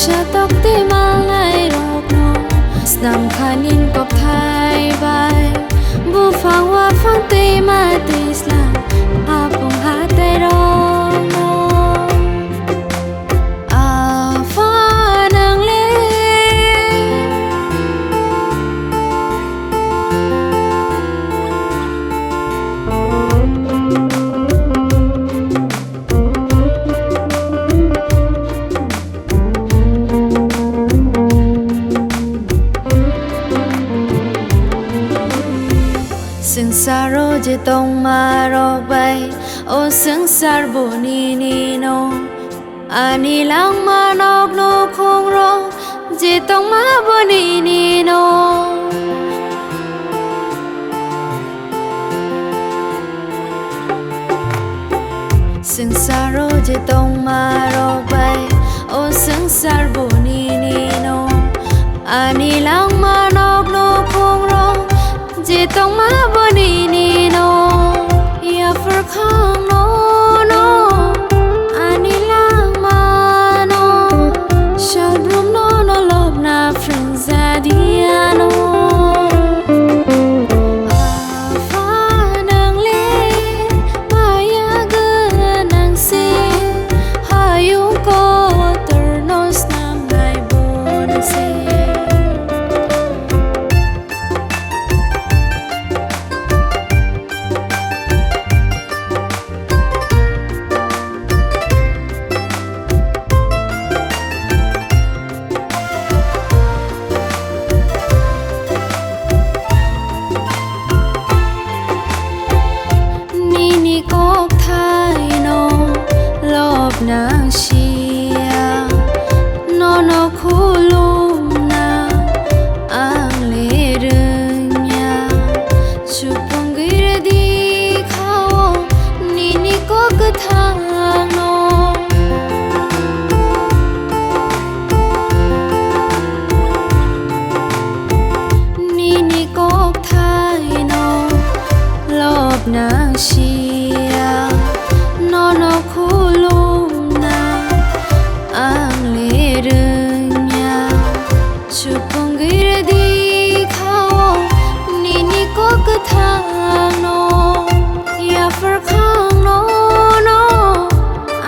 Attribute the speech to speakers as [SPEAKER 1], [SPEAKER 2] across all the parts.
[SPEAKER 1] sha tok ti mal lai rok no snam khanin kop thai bai bu phang wa phang ti ma ti slam apong ha te ro no a fa nang le sừng saro je tong ma ro bai o sừng sar bo ni no ani lang ma nok no khong ro je tong ma bo ni no sừng saro je tong ma ro bai o sừng sar bo ni no ani lang ma nok no khong ro je tong ma bo ni no ya fur khang no no ani lang ma no shall brum no no love na friends adia no afa nang le maya ga nang se hayu ko ternos nam nai bon se nang sia no no khulum na ang le rnya chupang gir di khao ni ko kathang no ni ko thai no lob nang sia no no khulum ang le rnya chupang gir di khao ni ko kathang no ya fur khang no no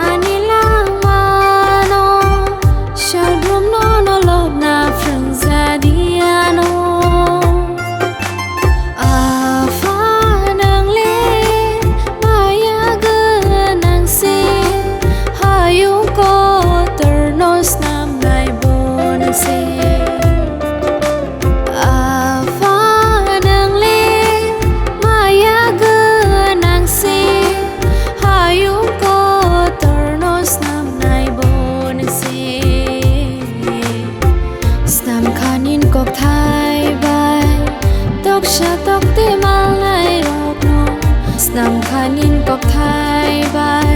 [SPEAKER 1] ani lang ma no shall brum no no love na friends adia no afa nang le maya ga nang se hayu ko nam nai bon se afa nang le maya ga nang se hayu ko ternos nam nai bon se snam khanin kop thai bai tok sha tok ti mal lai rok no snam khanin kop thai bai